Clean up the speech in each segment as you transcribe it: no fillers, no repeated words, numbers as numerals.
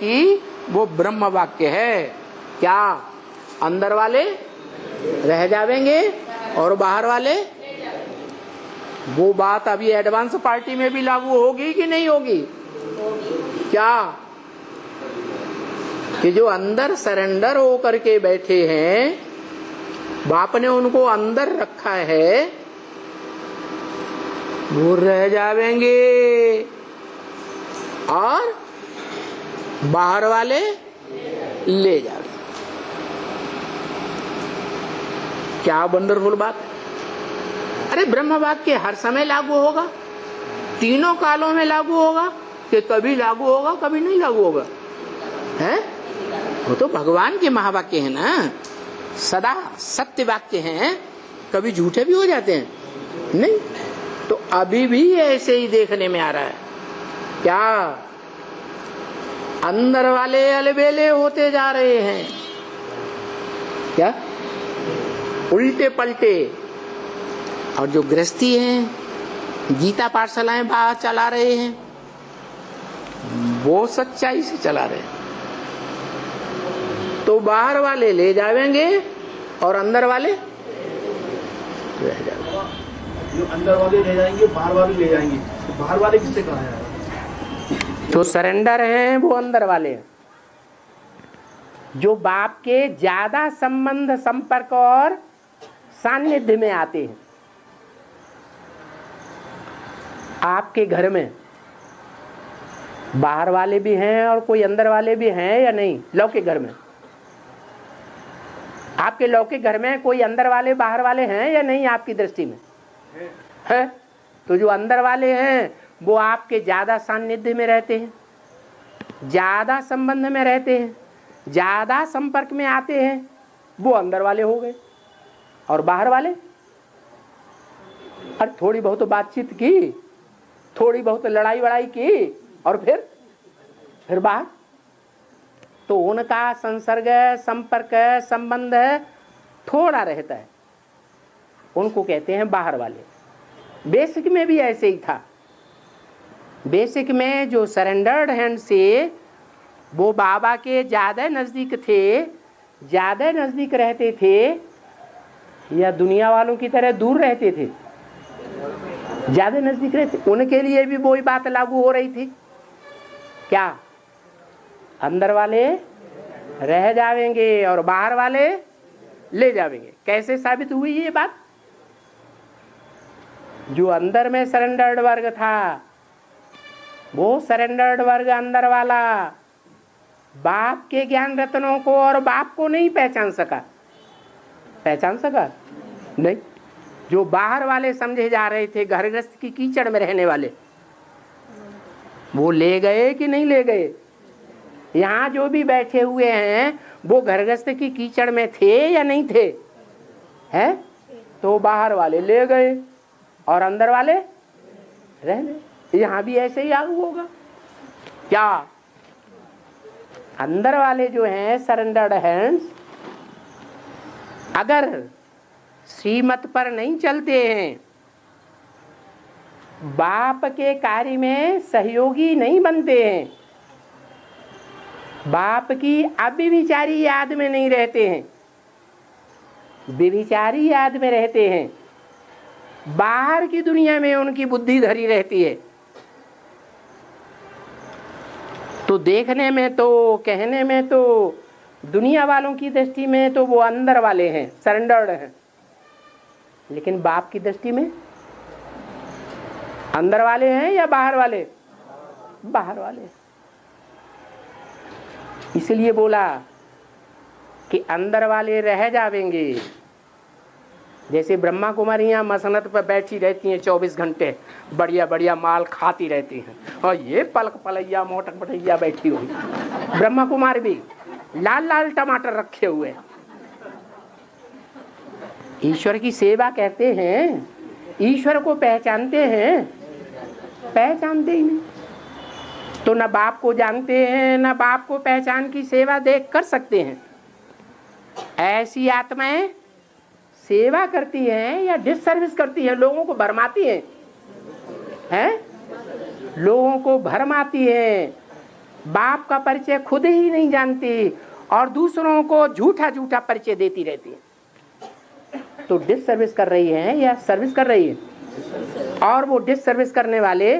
कि वो ब्रह्म वाक्य है। क्या अंदर वाले रह जावेंगे और बाहर वाले? वो बात अभी एडवांस पार्टी में भी लागू होगी कि नहीं होगी? क्या कि जो अंदर सरेंडर होकर के बैठे हैं, बाप ने उनको अंदर रखा है, वो रह जावेंगे और बाहर वाले ले जावेंगे। क्या वंडरफुल बात। अरे ब्रह्म वाक्य हर समय लागू होगा, तीनों कालों में लागू होगा कि कभी लागू होगा कभी नहीं लागू होगा? है वो तो भगवान के महावाक्य है ना, सदा सत्य वाक्य हैं, कभी झूठे भी हो जाते हैं नहीं। तो अभी भी ऐसे ही देखने में आ रहा है। क्या अंदर वाले अलबेले होते जा रहे हैं, क्या उल्टे पलटे। और जो गृहस्थी हैं, गीता पाठशालाएं बाहर चला रहे हैं, वो सच्चाई से चला रहे हैं। तो बाहर वाले ले जावेंगे और अंदर वाले रह जाएंगे। जो अंदर वाले ले जाएंगे बाहर वाले ले जाएंगे, तो बाहर वाले किससे कहा है? जो सरेंडर हैं वो अंदर वाले हैं, जो बाप के ज्यादा संबंध संपर्क और सानिध्य में आते हैं। आपके घर में बाहर वाले भी हैं और कोई अंदर वाले भी हैं या नहीं? लौकिक घर में, आपके लौकिक घर में कोई अंदर वाले बाहर वाले हैं या नहीं? आपकी दृष्टि में है। तो जो अंदर वाले हैं वो आपके ज्यादा सानिध्य में रहते हैं, ज्यादा संबंध में रहते हैं, ज्यादा संपर्क में आते हैं, वो अंदर वाले हो गए। और बाहर वाले और थोड़ी बहुत बातचीत की, थोड़ी बहुत लड़ाई वड़ाई की और फिर बाहर। तो उनका संसर्ग संपर्क संबंध थोड़ा रहता है, उनको कहते हैं बाहर वाले। बेसिक में भी ऐसे ही था। बेसिक में जो सरेंडर्ड हैंड से वो बाबा के ज्यादा नजदीक थे, ज्यादा नजदीक रहते थे, या दुनिया वालों की तरह दूर रहते थे? ज्यादा नजदीक रहते। उनके लिए भी वही बात लागू हो रही थी। क्या अंदर वाले रह जावेंगे और बाहर वाले ले जावेंगे? कैसे साबित हुई ये बात? जो अंदर में सरेंडर्ड वर्ग था, वो सरेंडर्ड वर्ग अंदर वाला बाप के ज्ञान रत्नों को और बाप को नहीं पहचान सका। पहचान सका नहीं। जो बाहर वाले समझे जा रहे थे, घर गृहस्थ की कीचड़ में रहने वाले, वो ले गए कि नहीं ले गए? यहाँ जो भी बैठे हुए हैं वो घर गृहस्थ की कीचड़ में थे या नहीं थे? है तो बाहर वाले ले गए और अंदर वाले रह गए। यहाँ भी ऐसे ही लागू होगा। क्या अंदर वाले जो हैं सरेंडर्ड हैंड्स, अगर श्रीमत पर नहीं चलते हैं, बाप के कार्य में सहयोगी नहीं बनते हैं, बाप की अव्यभिचारी याद में नहीं रहते हैं, व्यभिचारी याद में रहते हैं, बाहर की दुनिया में उनकी बुद्धि धरी रहती है, तो देखने में तो कहने में तो दुनिया वालों की दृष्टि में तो वो अंदर वाले हैं, सरेंडर्ड हैं, लेकिन बाप की दृष्टि में अंदर वाले हैं या बाहर वाले? बाहर वाले। इसलिए बोला कि अंदर वाले रह जावेंगे। जैसे ब्रह्मा कुमारियां मसनत पर बैठी रहती हैं 24 घंटे, बढ़िया बढ़िया माल खाती रहती हैं, और ये पलक पलैया मोटक बटैया बैठी हुई। ब्रह्मा कुमार भी लाल लाल टमाटर रखे हुए। ईश्वर की सेवा कहते हैं, ईश्वर को पहचानते हैं? पहचानते ही नहीं। तो न बाप को जानते हैं, न बाप को पहचान की सेवा देख कर सकते हैं। ऐसी आत्माएं सेवा करती हैं या डिससर्विस करती हैं, लोगों को भरमाती हैं, लोगों को भरमाती हैं, बाप का परिचय खुद ही नहीं जानती और दूसरों को झूठा झूठा परिचय देती रहती है, तो डिससर्विस कर रही है या सर्विस कर रही है? और वो डिससर्विस करने वाले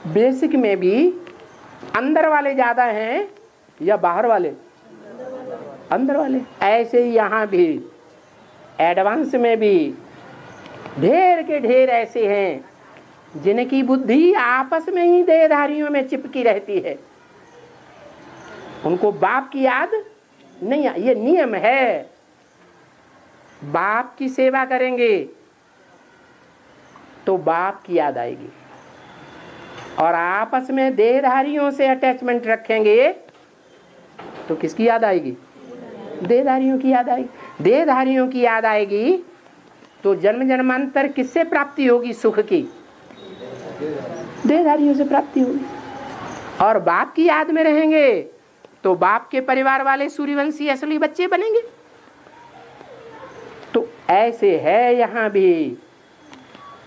बेसिक में भी अंदर वाले ज्यादा हैं या बाहर वाले? अंदर वाले। ऐसे ही यहाँ भी एडवांस में भी ढेर के ढेर ऐसे हैं जिनकी बुद्धि आपस में ही देहधारियों में चिपकी रहती है, उनको बाप की याद नहीं। ये नियम है, बाप की सेवा करेंगे तो बाप की याद आएगी, और आपस में देहधारियों से अटैचमेंट रखेंगे तो किसकी याद आएगी? देहधारियों की याद आएगी। देहधारियों की याद आएगी तो जन्म जन्मांतर किससे प्राप्ति होगी सुख की? देहधारियों से प्राप्ति होगी। और बाप की याद में रहेंगे तो बाप के परिवार वाले सूर्यवंशी असली बच्चे बनेंगे। तो ऐसे है यहाँ भी,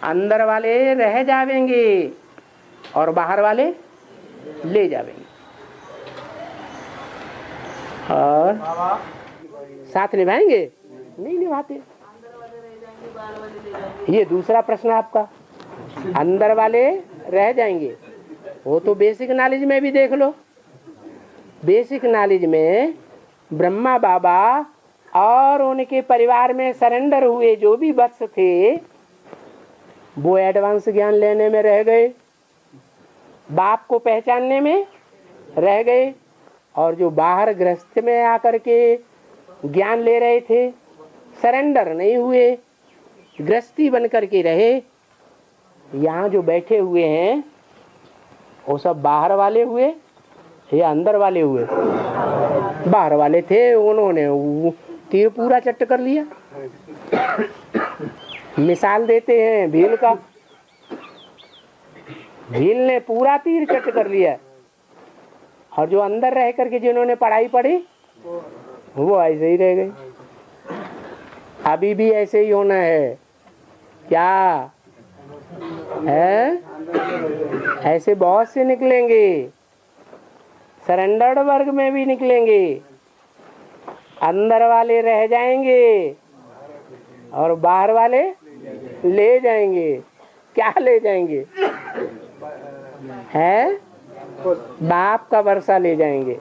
अंदर वाले रह जावेंगे और बाहर वाले ले जावेंगे। और साथ निभाएंगे? नहीं निभाते। ये दूसरा प्रश्न आपका, अंदर वाले रह जाएंगे, वो तो बेसिक नॉलेज में भी देख लो। बेसिक नॉलेज में ब्रह्मा बाबा और उनके परिवार में सरेंडर हुए जो भी वत्स थे, वो एडवांस ज्ञान लेने में रह गए, बाप को पहचानने में रह गए, और जो बाहर गृहस्थ में आकर के ज्ञान ले रहे थे सरेंडर नहीं हुए, गृहस्थी बन करके रहे। यहाँ जो बैठे हुए हैं वो सब बाहर वाले हुए या अंदर वाले हुए? बाहर वाले थे, उन्होंने तीर पूरा चट्ट कर लिया। मिसाल देते हैं भील का, भील ने पूरा तीर चट्ट कर लिया, और जो अंदर रह करके जिन्होंने पढ़ाई पढ़ी वो ऐसे ही रह गए। अभी भी ऐसे ही होना है क्या है? ऐसे बहुत से निकलेंगे, सरेंडर्ड वर्ग में भी निकलेंगे, अंदर वाले रह जाएंगे और बाहर वाले ले जाएंगे। क्या ले जाएंगे? है बाप का वर्षा ले जाएंगे।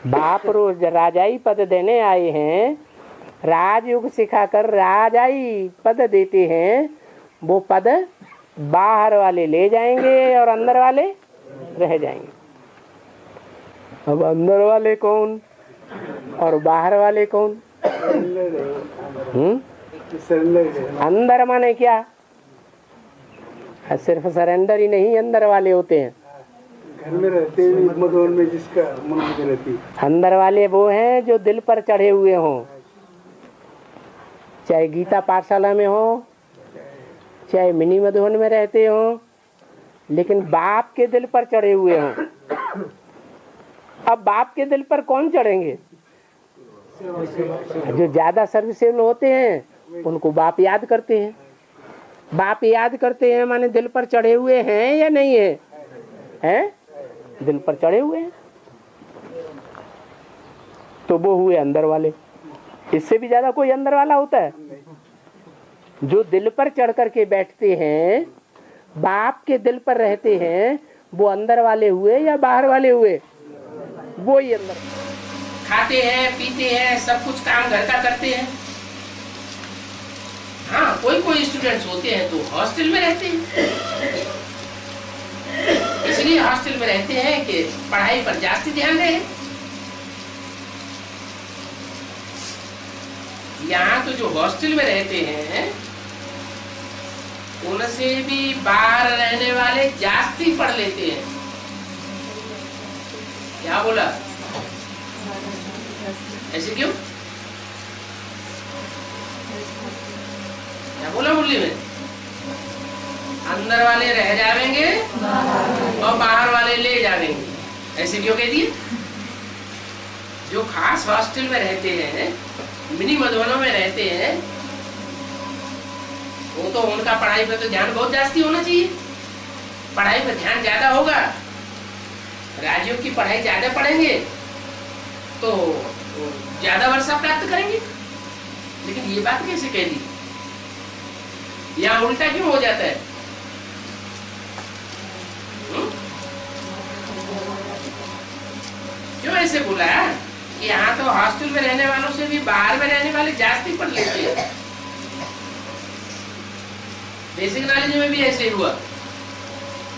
बाप रोज राजाई पद देने आए हैं, राजयुग सिखाकर राजाई पद देते हैं, वो पद बाहर वाले ले जाएंगे और अंदर वाले रह जाएंगे। अब अंदर वाले कौन और बाहर वाले कौन? अंदर माने क्या? सिर्फ सरेंडर ही नहीं अंदर वाले होते हैं, घर में रहते मधुबन में जिसका मन में रहती। अंदर वाले वो हैं जो दिल पर चढ़े हुए हों, चाहे गीता पाठशाला में हो, चाहे मिनी मधुबन में रहते हो, लेकिन बाप के दिल पर चढ़े हुए हों। अब बाप के दिल पर कौन चढ़ेंगे? जो ज्यादा सर्विसेबल होते हैं उनको बाप याद करते हैं। बाप याद करते हैं माने दिल पर चढ़े हुए हैं या नहीं है? हैं? दिल पर चढ़े हुए हैं, तो वो हुए अंदर वाले। इससे भी ज्यादा कोई अंदर वाला होता है? जो दिल पर चढ़ करके बैठते हैं, बाप के दिल पर रहते हैं, वो अंदर वाले हुए या बाहर वाले हुए? वो ही अंदर। खाते हैं, पीते हैं, सब कुछ काम घर का करते हैं। हाँ, कोई स्टूडेंट्स होते हैं तो हॉस्टल में रहते हैं, इसलिए हॉस्टल में रहते हैं कि पढ़ाई पर ज्यादा ध्यान रहे। यहाँ तो जो हॉस्टल में रहते हैं उनसे भी बाहर रहने वाले जास्ती पढ़ लेते हैं। क्या बोला? ऐसे क्यों? क्या बोला मुरली में? अंदर वाले रह जाएंगे और बाहर वाले ले जाएंगे। ऐसे क्यों कह दिए? जो खास हॉस्टल में रहते हैं, मिनी मधुबनों में रहते हैं, वो तो उनका पढ़ाई पर तो ध्यान बहुत जास्ती होना चाहिए। पढ़ाई पर ध्यान ज्यादा होगा, राजयोग की पढ़ाई ज्यादा पढ़ेंगे तो ज्यादा वर्षा प्राप्त करेंगे। लेकिन ये बात कैसे कह दी? यहाँ उल्टा क्यों हो जाता है? क्यों ऐसे बोला कि यहाँ तो हॉस्टल में रहने वालों से भी बाहर में रहने वाले जास्ती पढ़ लेते हैं? बेसिक नॉलेज में भी ऐसे ही हुआ,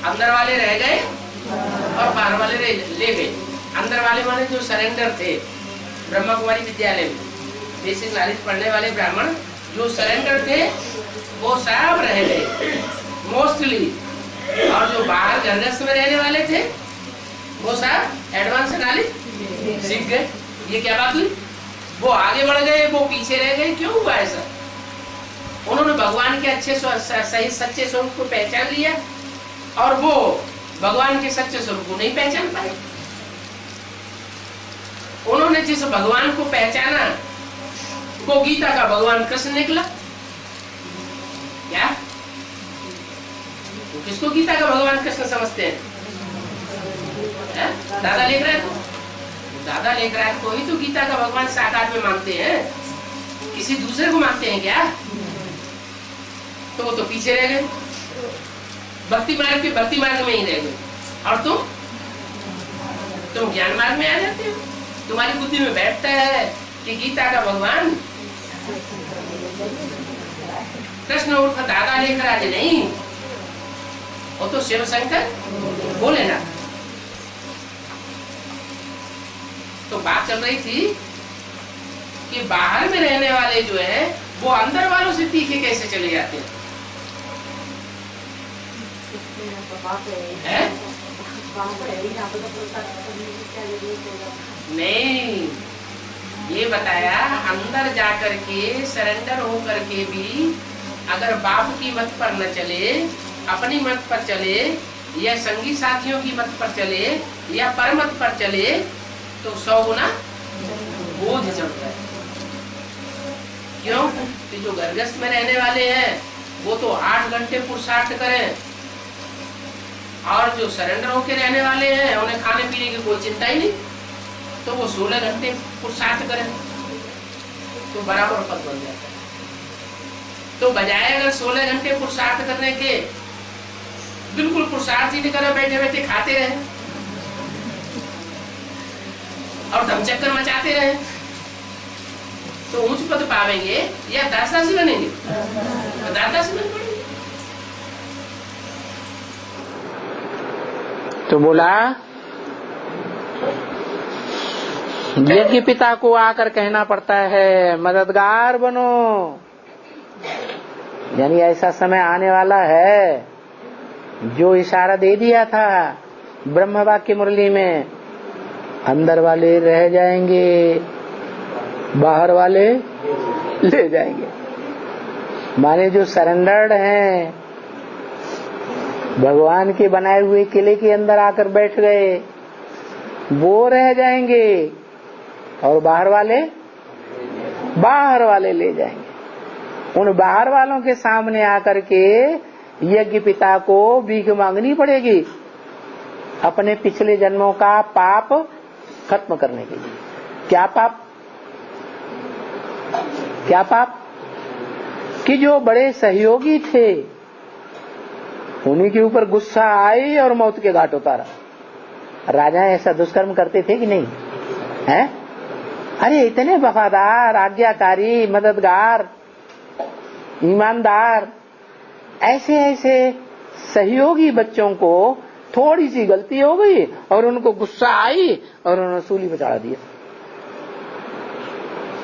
अंदर वाले रह गए और बाहर वाले ले गए। अंदर वाले माने जो सरेंडर थे ब्रह्मा कुमारी विद्यालय में, बेसिक नॉलेज पढ़ने वाले ब्राह्मण जो सरेंडर थे वो सब रह गए मोस्टली, और जो बाहर घरगृहस्थ में रहने वाले थे वो सब एडवांस नॉलेज सीख गए। ये क्या बात हुई? वो आगे बढ़ गए, वो पीछे रह गए। क्यों हुआ ऐसा? उन्होंने भगवान के अच्छे सही सच्चे स्वरूप को पहचान लिया और वो भगवान के सच्चे स्वरूप को नहीं पहचान पाए। उन्होंने जिस भगवान को पहचाना वो गीता का भगवान कृष्ण निकला। क्या तो किसको गीता का भगवान कृष्ण समझते हैं? दादा लेख रहा है दादा लेख रहा है को ही तो गीता का भगवान साकार में मानते हैं, किसी दूसरे को मानते हैं क्या? तो वो तो पीछे रह गए, भक्ति मार्ग में ही रह गए। और तुम ज्ञान मार्ग में आ जाते हो। तुम्हारी बुद्धि में बैठता है कि गीता का भगवान कृष्ण उर्फ दादा लेकर आज नहीं, वो तो शिव शंकर बोले ना। तो बात चल रही थी कि बाहर में रहने वाले जो है वो अंदर वालों से तीखे कैसे चले जाते हैं? नहीं, ये बताया अंदर जाकर के सरेंडर होकर के भी अगर बाप की मत पर न चले, अपनी मत पर चले या संगी साथियों की मत पर चले या परमत पर चले तो 100 गुना बोझ चढ़ता है। क्यों? कि जो घरगृहस्थ में रहने वाले हैं वो तो 8 घंटे पुरुषार्थ करें, और जो सरेंडर होके रहने वाले हैं उन्हें खाने पीने की कोई चिंता ही नहीं, तो वो 16 घंटे पुरुषार्थ करें तो बराबर पद बन जाता है। तो बजाय अगर 16 घंटे पुरुषार्थ करने के बिल्कुल पुरुषार्थ ही नहीं करे, बैठे बैठे खाते रहे और धमचक्कर मचाते रहे तो उच्च पद पावेंगे या दासदासी बनेंगे? दासदासी बन पड़ेंगे। तो बोला यज्ञ पिता को आकर कहना पड़ता है मददगार बनो, यानी ऐसा समय आने वाला है जो इशारा दे दिया था ब्रह्म वाक्य मुरली में, अंदर वाले रह जाएंगे, बाहर वाले ले जाएंगे। माने जो सरेंडर्ड हैं, भगवान के बनाए हुए किले के अंदर आकर बैठ गए, वो रह जाएंगे और बाहर वाले ले जाएंगे। उन बाहर वालों के सामने आकर के यज्ञ पिता को भीख मांगनी पड़ेगी अपने पिछले जन्मों का पाप खत्म करने के लिए। क्या पाप? कि जो बड़े सहयोगी थे उन्हीं के ऊपर गुस्सा आई और मौत के घाट उतारा। राजा ऐसा दुष्कर्म करते थे कि नहीं? हैं? अरे इतने वफादार, आज्ञाकारी, मददगार, ईमानदार, ऐसे सहयोगी बच्चों को थोड़ी सी गलती हो गई और उनको गुस्सा आई और उन्होंने सूली पे चढ़ा दिया।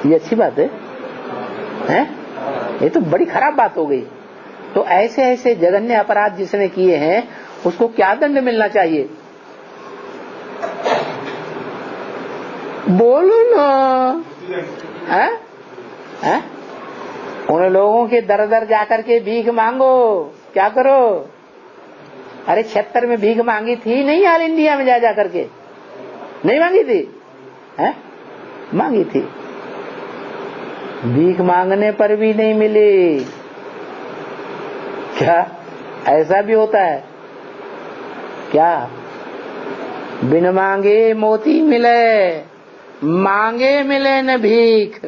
ये अच्छी बात है? हैं? ये तो बड़ी खराब बात हो गई। तो ऐसे जघन्य अपराध जिसने किए हैं उसको क्या दंड मिलना चाहिए? बोलो ना। हैं? उन लोगों के दर दर जाकर के भीख मांगो। क्या करो? अरे 76 में भीख मांगी थी नहीं? ऑल इंडिया में जा करके नहीं मांगी थी? हैं? मांगी थी। भीख मांगने पर भी नहीं मिली। क्या ऐसा भी होता है? क्या? बिन मांगे मोती मिले, मांगे मिले न भीख।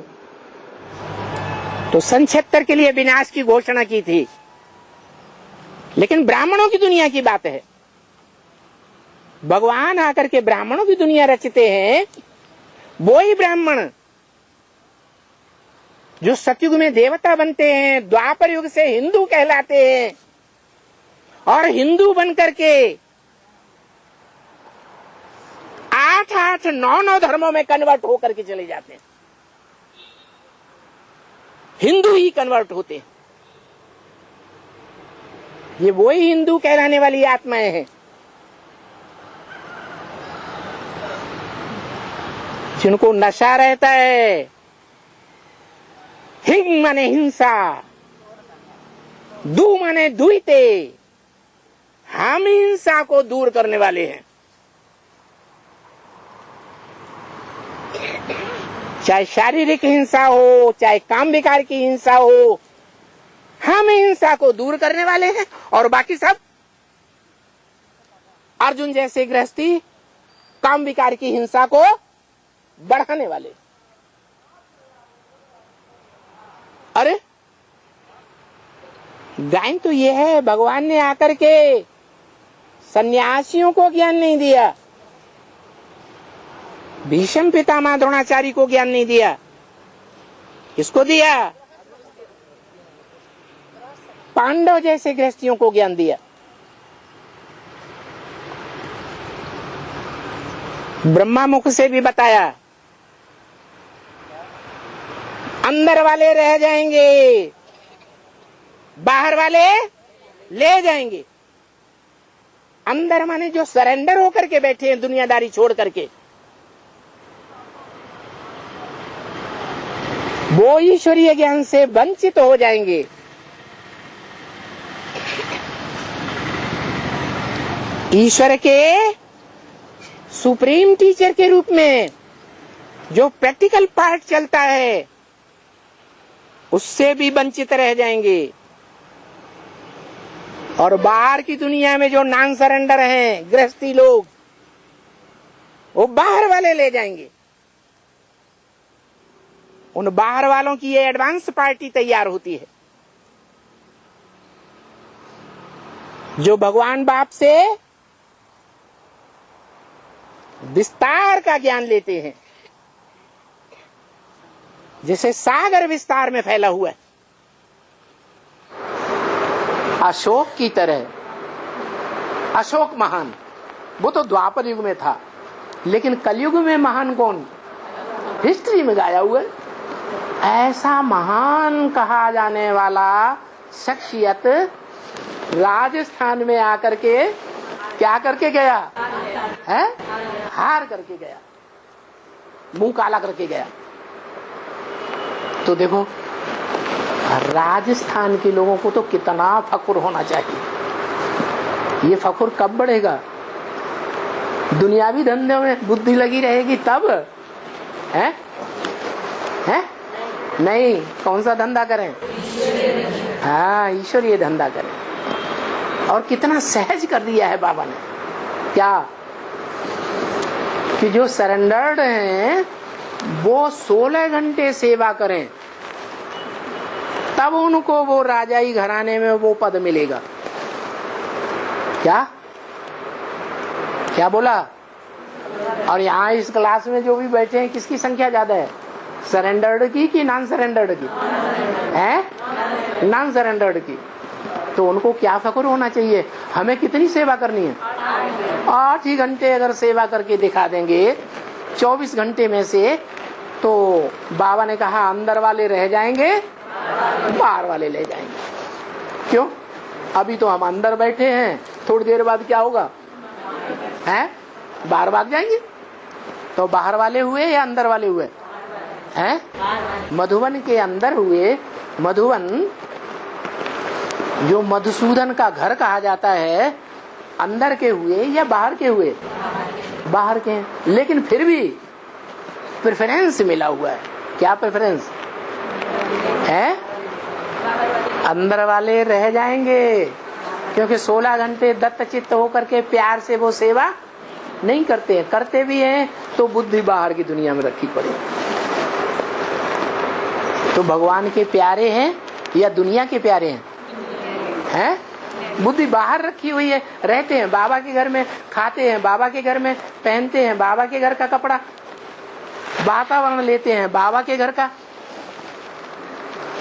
तो सन 76 के लिए विनाश की घोषणा की थी, लेकिन ब्राह्मणों की दुनिया की बात है। भगवान आकर के ब्राह्मणों की दुनिया रचते हैं। वो ही ब्राह्मण जो सतयुग में देवता बनते हैं, द्वापर युग से हिंदू कहलाते हैं, और हिंदू बनकर के 8-8, 9-9 धर्मों में कन्वर्ट होकर के चले जाते हैं। हिंदू ही कन्वर्ट होते हैं। ये वही हिंदू कहलाने वाली आत्माएं हैं जिनको नशा रहता है। हिंग माने हिंसा, दू माने दुईते। हम हिंसा को दूर करने वाले हैं। चाहे शारीरिक हिंसा हो, चाहे काम विकार की हिंसा हो, हम हिंसा को दूर करने वाले हैं। और बाकी सब अर्जुन जैसे गृहस्थी काम विकार की हिंसा को बढ़ाने वाले। अरे गायन तो ये है, भगवान ने आकर के सन्यासियों को ज्ञान नहीं दिया, भीष्म पितामह द्रोणाचार्य को ज्ञान नहीं दिया। किसको दिया? पांडव जैसे गृहस्थियों को ज्ञान दिया। ब्रह्मा मुख से भी बताया, अंदर वाले रह जाएंगे, बाहर वाले ले जाएंगे। अंदर माने जो सरेंडर होकर के बैठे हैं दुनियादारी छोड़ करके, वो ईश्वरीय ज्ञान से वंचित हो जाएंगे। ईश्वर के सुप्रीम टीचर के रूप में जो प्रैक्टिकल पार्ट चलता है, उससे भी वंचित रह जाएंगे। और बाहर की दुनिया में जो नॉन सरेंडर हैं गृहस्थी लोग, वो बाहर वाले ले जाएंगे। उन बाहर वालों की ये एडवांस पार्टी तैयार होती है, जो भगवान बाप से विस्तार का ज्ञान लेते हैं, जैसे सागर विस्तार में फैला हुआ है। अशोक की तरह, अशोक महान, वो तो द्वापर युग में था, लेकिन कलयुग में महान कौन? हिस्ट्री में गाया हुआ है। ऐसा महान कहा जाने वाला शख्सियत राजस्थान में आकर के क्या करके गया है? हार करके गया, मुंह काला करके गया। तो देखो राजस्थान के लोगों को तो कितना फख्र होना चाहिए। ये फख्र कब बढ़ेगा? दुनियावी धंधे में बुद्धि लगी रहेगी तब है? नहीं, कौन सा धंधा करें? हाँ, ईश्वरीय धंधा करें। और कितना सहज कर दिया है बाबा ने। क्या कि जो सरेंडर्ड हैं वो 16 घंटे सेवा करें, तब उनको वो राजाई घराने में वो पद मिलेगा। क्या क्या बोला? और यहाँ इस क्लास में जो भी बैठे हैं, किसकी संख्या ज्यादा है? सरेंडर्ड की कि नॉन सरेंडर्ड की? है नॉन सरेंडर्ड की। तो उनको क्या फख्र होना चाहिए? हमें कितनी सेवा करनी है? 8 ही घंटे अगर सेवा करके दिखा देंगे 24 घंटे में से, तो बाबा ने कहा अंदर वाले रह जाएंगे, बाहर वाले ले जाएंगे। क्यों? अभी तो हम अंदर बैठे हैं, थोड़ी देर बाद क्या होगा? हैं? बाहर भाग जाएंगे। तो बाहर वाले हुए या अंदर वाले हुए? हैं? मधुवन के अंदर हुए। मधुवन जो मधुसूदन का घर कहा जाता है, अंदर के हुए या बाहर के हुए? बाहर के। लेकिन फिर भी प्रेफरेंस मिला हुआ है। क्या प्रेफरेंस है? अंदर वाले रह जाएंगे, क्योंकि 16 घंटे दत्तचित्त होकर के प्यार से वो सेवा नहीं करते हैं। करते भी हैं तो बुद्धि बाहर की दुनिया में रखी पड़ी। तो भगवान के प्यारे हैं या दुनिया के प्यारे हैं? बुद्धि बाहर रखी हुई है। रहते हैं बाबा के घर में, खाते हैं बाबा के घर में, पहनते हैं बाबा के घर का कपड़ा, वातावरण लेते हैं बाबा के घर का।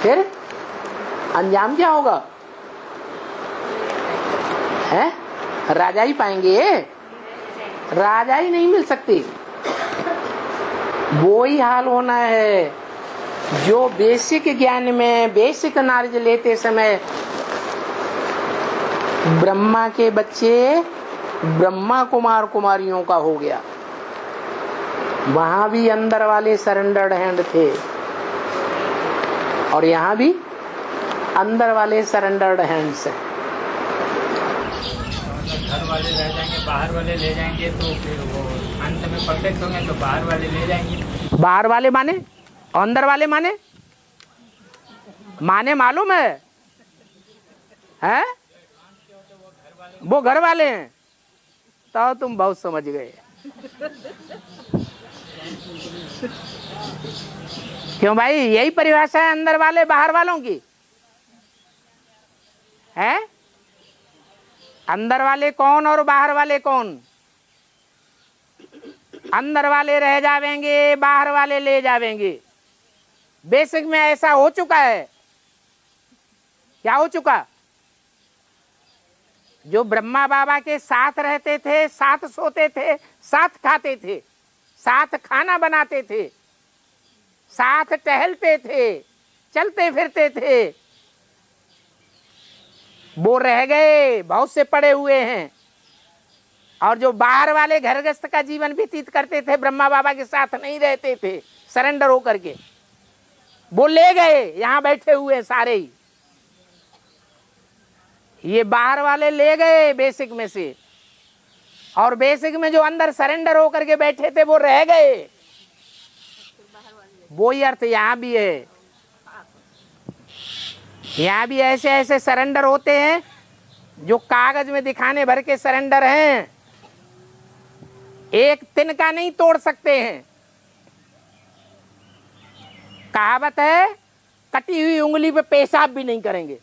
फिर अंजाम क्या होगा? है राजा ही पाएंगे? राजा ही नहीं मिल सकती। वो ही हाल होना है जो बेसिक ज्ञान में, बेसिक नॉलेज लेते समय ब्रह्मा के बच्चे ब्रह्मा कुमार कुमारियों का हो गया। वहां भी अंदर वाले सरेंडर्ड हैंड थे और यहाँ भी अंदर वाले सरेंडर्ड हैंड्स हैं। घर वाले रह जाएंगे, बाहर वाले ले जाएंगे, तो फिर वो अंत में परफेक्ट होंगे तो बाहर वाले ले जाएंगे। बाहर वाले माने अंदर वाले माने मालूम है? हैं? वो घर वाले हैं। तो तुम बहुत समझ गए। क्यों भाई? यही परिभाषा है अंदर वाले बाहर वालों की है। अंदर वाले कौन और बाहर वाले कौन? अंदर वाले रह जावेंगे, बाहर वाले ले जावेंगे। बेसिक में ऐसा हो चुका है। क्या हो चुका? जो ब्रह्मा बाबा के साथ रहते थे, साथ सोते थे, साथ खाते थे, साथ खाना बनाते थे, साथ टहलते थे, चलते फिरते थे, वो रह गए, बहुत से पड़े हुए हैं। और जो बाहर वाले घर गृहस्थ का जीवन व्यतीत करते थे, ब्रह्मा बाबा के साथ नहीं रहते थे, सरेंडर होकर के, वो ले गए। यहां बैठे हुए सारे ही ये बाहर वाले ले गए बेसिक में से, और बेसिक में जो अंदर सरेंडर होकर के बैठे थे वो रह गए। वो ही अर्थ यहां भी है। यहां भी ऐसे ऐसे सरेंडर होते हैं जो कागज में दिखाने भर के सरेंडर हैं, एक तिनका नहीं तोड़ सकते हैं। कहावत है, कटी हुई उंगली पे पेशाब भी नहीं करेंगे।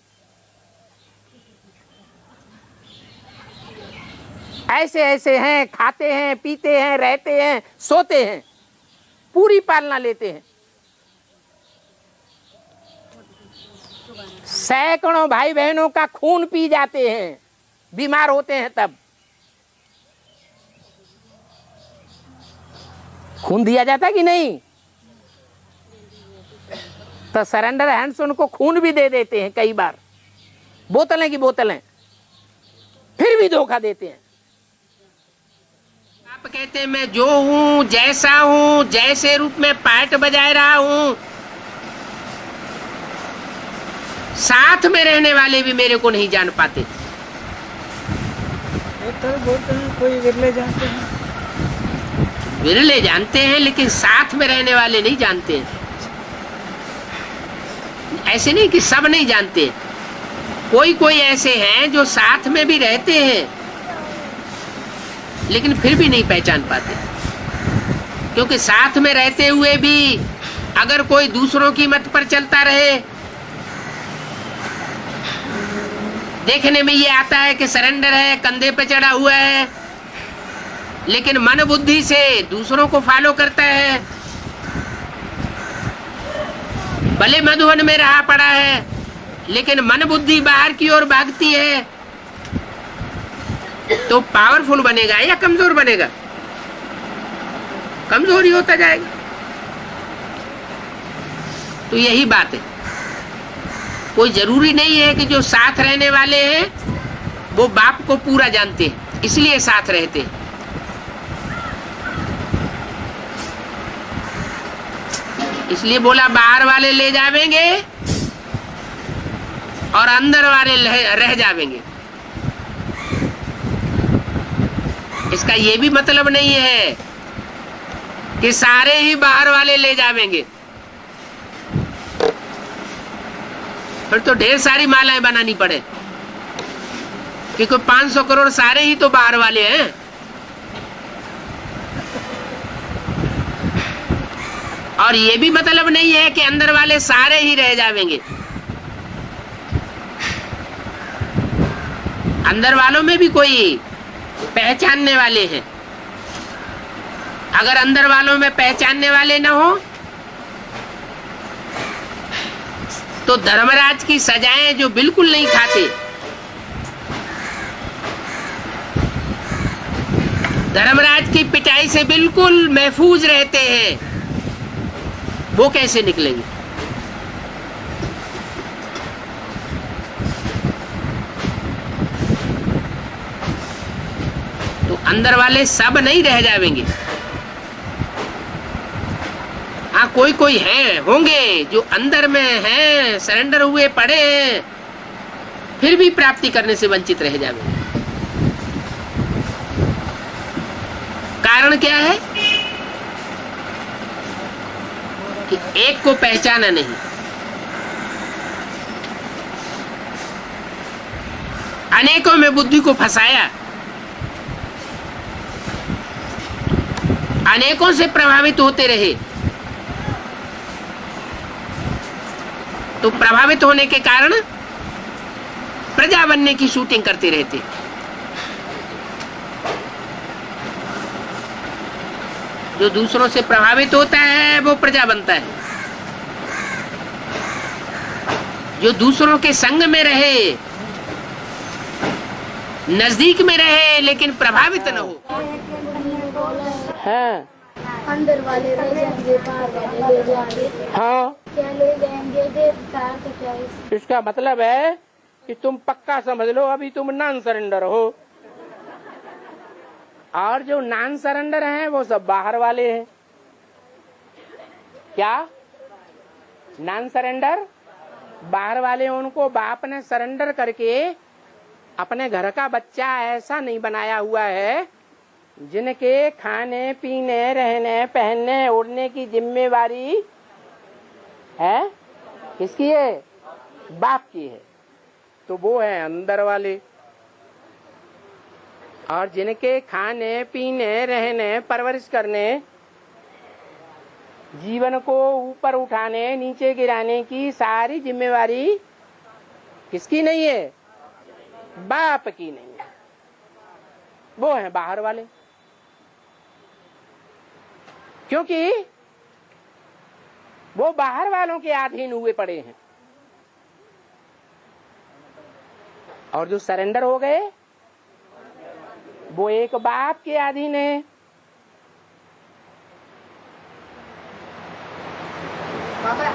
ऐसे ऐसे हैं, खाते हैं, पीते हैं, रहते हैं, सोते हैं, पूरी पालना लेते हैं। सैकड़ों भाई बहनों का खून पी जाते हैं, बीमार होते हैं तब। खून दिया जाता कि नहीं? तो सरेंडर हैंड्स उनको खून भी दे देते हैं कई बार, बोतलें की बोतलें, फिर भी धोखा देते हैं। आप कहते हैं मैं जो हूं, जैसा हूं, जैसे रूप में पार्ट बजाए रहा हूं, साथ में रहने वाले भी मेरे को नहीं जान पाते। बोलते हैं कोई विरले जानते हैं, विरले जानते हैं, लेकिन साथ में रहने वाले नहीं जानते हैं। ऐसे नहीं कि सब नहीं जानते, कोई कोई ऐसे हैं जो साथ में भी रहते हैं लेकिन फिर भी नहीं पहचान पाते। क्योंकि साथ में रहते हुए भी अगर कोई दूसरों की मत पर चलता रहे, देखने में ये आता है कि सरेंडर है, कंधे पे चढ़ा हुआ है, लेकिन मन बुद्धि से दूसरों को फॉलो करता है। भले मधुवन में रहा पड़ा है, लेकिन मन बुद्धि बाहर की ओर भागती है, तो पावरफुल बनेगा या कमजोर बनेगा? कमजोर ही होता जाएगा। तो यही बात है। कोई जरूरी नहीं है कि जो साथ रहने वाले हैं वो बाप को पूरा जानते हैं, इसलिए साथ रहते हैं। इसलिए बोला बाहर वाले ले जावेंगे और अंदर वाले रह जावेंगे। इसका ये भी मतलब नहीं है कि सारे ही बाहर वाले ले जावेंगे, फिर तो ढेर सारी मालाएं बनानी पड़े। क्योंकि 500 करोड़ सारे ही तो बाहर वाले हैं। और ये भी मतलब नहीं है कि अंदर वाले सारे ही रह जाएंगे। अंदर वालों में भी कोई पहचानने वाले हैं। अगर अंदर वालों में पहचानने वाले न हो तो धर्मराज की सजाएं जो बिल्कुल नहीं खाते, धर्मराज की पिटाई से बिल्कुल महफूज रहते हैं, वो कैसे निकलेंगे? तो अंदर वाले सब नहीं रह जाएंगे। हाँ, कोई कोई है होंगे जो अंदर में हैं, सरेंडर हुए पड़े हैं, फिर भी प्राप्ति करने से वंचित रह जाएंगे। कारण क्या है कि एक को पहचाना नहीं, अनेकों में बुद्धि को फंसाया, अनेकों से प्रभावित होते रहे। तो प्रभावित होने के कारण प्रजा बनने की शूटिंग करते रहते। जो दूसरों से प्रभावित होता है वो प्रजा बनता है। जो दूसरों के संग में रहे, नजदीक में रहे, लेकिन प्रभावित न हो। हाँ, अंदर वाले रह जाएंगे, बाहर वाले ले जाएंगे। हाँ, क्या ले जाएंगे? देवता तो क्या इसका मतलब है कि तुम पक्का समझ लो अभी तुम नॉन सरेंडर हो, और जो नॉन सरेंडर हैं वो सब बाहर वाले हैं। क्या नॉन सरेंडर? बाहर वाले, उनको बाप ने सरेंडर करके अपने घर का बच्चा ऐसा नहीं बनाया हुआ है जिनके खाने पीने, रहने, पहनने, उड़ने की जिम्मेवारी है किसकी है? बाप की है। तो वो है अंदर वाले। और जिनके खाने पीने, रहने, परवरिश करने, जीवन को ऊपर उठाने, नीचे गिराने की सारी जिम्मेवारी किसकी नहीं है? बाप की नहीं है। वो है बाहर वाले। क्योंकि वो बाहर वालों के अधीन हुए पड़े हैं। और जो सरेंडर हो गए वो एक बाप के अधीन है।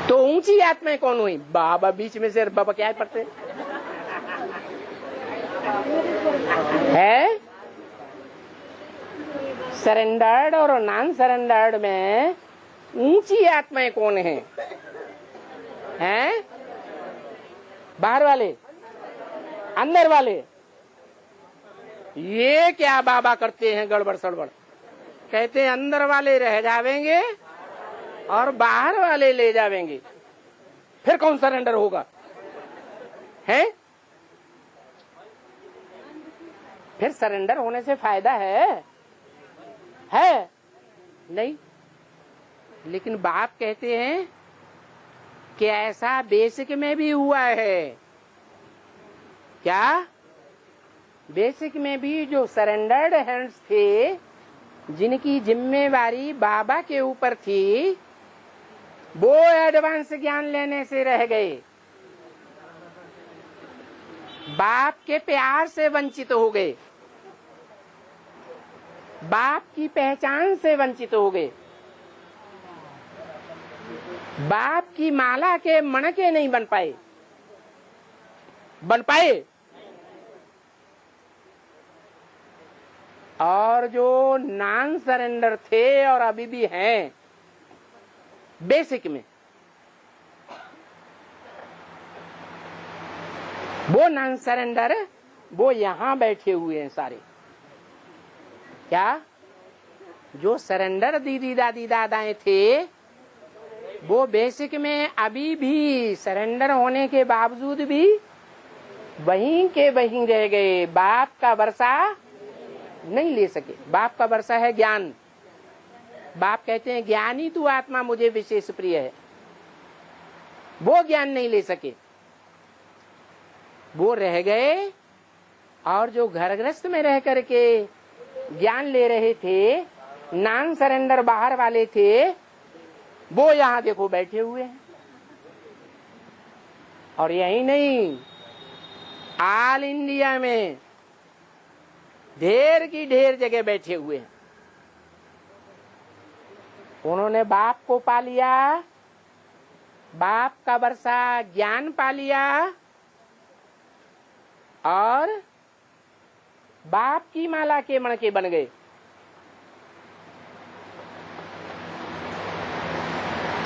तो ऊंची आत्माएं कौन हुई? बाबा बीच में से बाबा क्या पढ़ते है? सरेंडर्ड और नॉन सरेंडर्ड में ऊंची आत्माएं कौन है? हैं? बाहर वाले, अंदर वाले। ये क्या बाबा करते हैं गड़बड़ सड़बड़? कहते हैं अंदर वाले रह जावेंगे और बाहर वाले ले जावेंगे। फिर कौन सरेंडर होगा? है? फिर सरेंडर होने से फायदा है नहीं। लेकिन बाप कहते हैं कि ऐसा बेसिक में भी हुआ है। क्या? बेसिक में भी जो सरेंडर्ड हैंड्स थे, जिनकी जिम्मेवारी बाबा के ऊपर थी, वो एडवांस ज्ञान लेने से रह गए, बाप के प्यार से वंचित हो गए, बाप की पहचान से वंचित हो गए, बाप की माला के मणके नहीं बन पाए। और जो नॉन सरेंडर थे और अभी भी हैं बेसिक में, वो नॉन सरेंडर वो यहां बैठे हुए हैं सारे। क्या? जो सरेंडर दीदी दादी दादाएं थे वो बेसिक में अभी भी सरेंडर होने के बावजूद भी वहीं के वहीं रह गए, बाप का वर्षा नहीं ले सके। बाप का वर्षा है ज्ञान। बाप कहते हैं ज्ञानी तू आत्मा मुझे विशेष प्रिय है, वो ज्ञान नहीं ले सके, वो रह गए। और जो घर गृहस्थ में रह करके ज्ञान ले रहे थे, नॉन सरेंडर बाहर वाले थे, वो यहां देखो बैठे हुए हैं। और यही नहीं, ऑल इंडिया में ढेर की ढेर जगह बैठे हुए हैं। उन्होंने बाप को पा लिया, बाप का वर्षा ज्ञान पा लिया, और बाप की माला के मणके बन गए।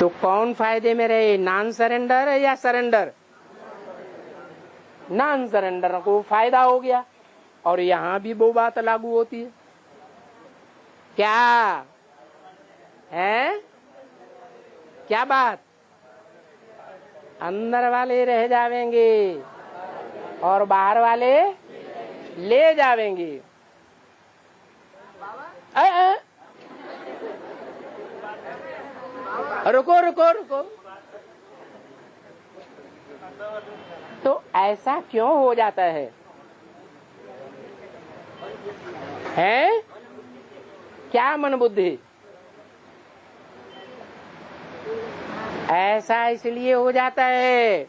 तो कौन फायदे में रहे, नॉन सरेंडर या सरेंडर? नॉन सरेंडर को फायदा हो गया। और यहां भी वो बात लागू होती है क्या है? क्या बात? अंदर वाले रह जावेंगे और बाहर वाले ले जावेंगे। रुको रुको रुको, तो ऐसा क्यों हो जाता है? क्या मन बुद्धि? ऐसा इसलिए हो जाता है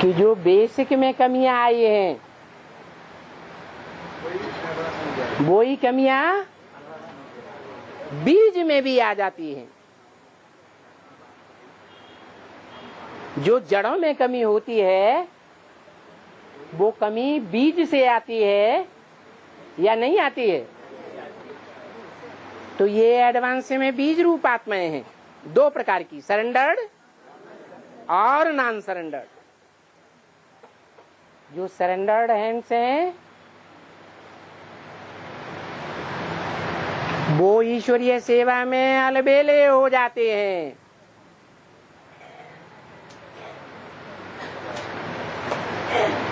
कि जो बेसिक में कमियां आई हैं, वही कमियां बीज में भी आ जाती हैं। जो जड़ों में कमी होती है, वो कमी बीज से आती है या नहीं आती है? तो ये एडवांस में बीज रूप आत्माएं हैं, दो प्रकार की, सरेंडर्ड और नॉन सरेंडर्ड। जो सरेंडर्ड हैंड्स हैं, वो ईश्वरीय सेवा में अलबेले हो जाते हैं।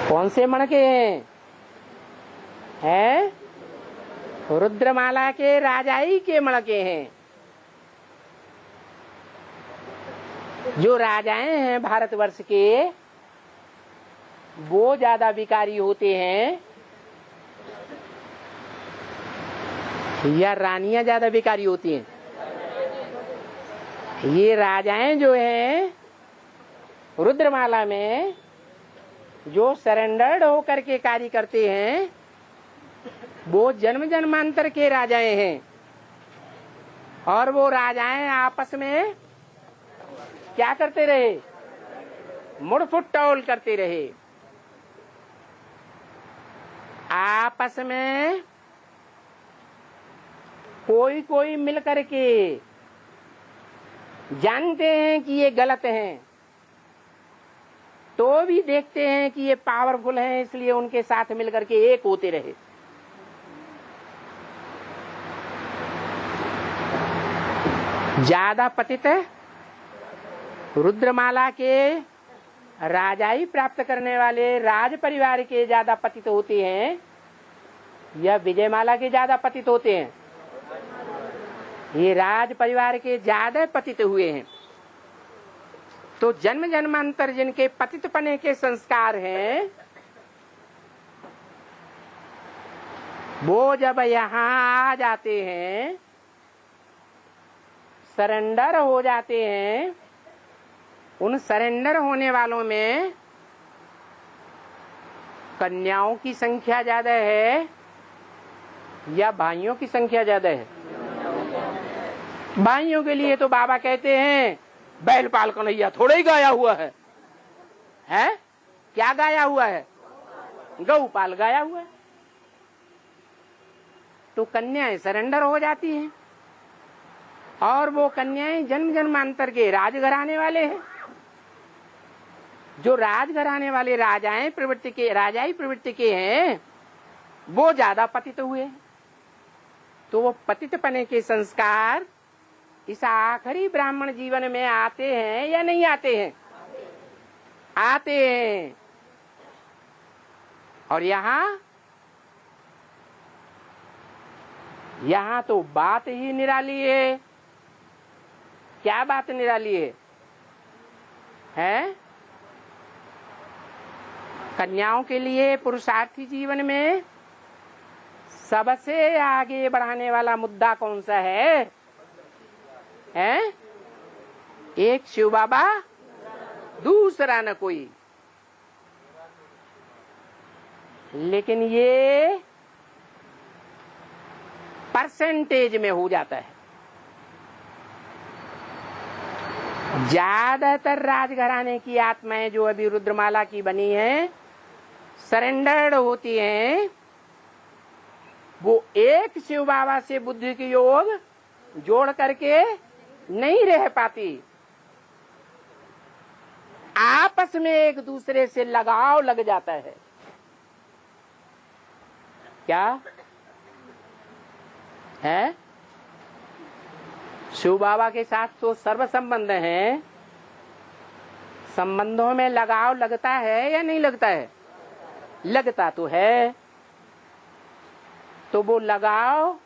कौन से मणके हैं? रुद्रमाला के राजाई के मणके हैं। जो राजाएं हैं भारतवर्ष के, वो ज्यादा विकारी होते हैं या रानियां ज्यादा विकारी होती हैं? ये राजाएं जो हैं रुद्रमाला में, जो सरेंडर्ड होकर के कार्य करते हैं, वो जन्म जन्मांतर के राजाएं हैं। और वो राजाएं आपस में क्या करते रहे? मुड़फुट टोल करते रहे। आपस में कोई कोई मिलकर के जानते हैं कि ये गलत हैं, तो भी देखते हैं कि ये पावरफुल हैं, इसलिए उनके साथ मिलकर के एक होते रहे। ज्यादा पतित रुद्रमाला के राजाई प्राप्त करने वाले राज परिवार के ज्यादा पतित होते हैं या विजयमाला के ज्यादा पतित होते हैं? ये राज परिवार के ज्यादा पतित हुए हैं। तो जन्म जन्मांतर जिनके पतित पने के संस्कार हैं, वो जब यहाँ आ जाते हैं, सरेंडर हो जाते हैं, उन सरेंडर होने वालों में कन्याओं की संख्या ज्यादा है या भाइयों की संख्या ज्यादा है? भाइयों के लिए तो बाबा कहते हैं बैल पाल कन्हैया थोड़ा ही गाया हुआ है। क्या गाया हुआ है? गौपाल गाया हुआ है। तो कन्याएं सरेंडर हो जाती हैं, और वो कन्याएं जन्म जन्मांतर के राजघराने वाले हैं। जो राजघराने वाले राजाएं प्रवृत्ति के, राजाई प्रवृत्ति के हैं, वो ज्यादा पतित हुए। तो वो पतित पने के संस्कार इस आखिरी ब्राह्मण जीवन में आते हैं या नहीं आते हैं? आते हैं। और यहां तो बात ही निराली है। क्या बात निराली है? हैं? कन्याओं के लिए पुरुषार्थी जीवन में सबसे आगे बढ़ाने वाला मुद्दा कौन सा है? हैं? एक शिव बाबा, दूसरा न कोई। लेकिन ये परसेंटेज में हो जाता है। ज्यादातर राजघराने की आत्माएं जो अभी रुद्रमाला की बनी हैं, सरेंडर्ड होती हैं, वो एक शिव बाबा से बुद्धि की योग जोड़ करके नहीं रह पाती। आपस में एक दूसरे से लगाव लग जाता है। क्या है? शिव बाबा के साथ तो सर्व संबंध हैं। संबंधों में लगाव लगता है या नहीं लगता है? लगता तो है। तो वो लगाव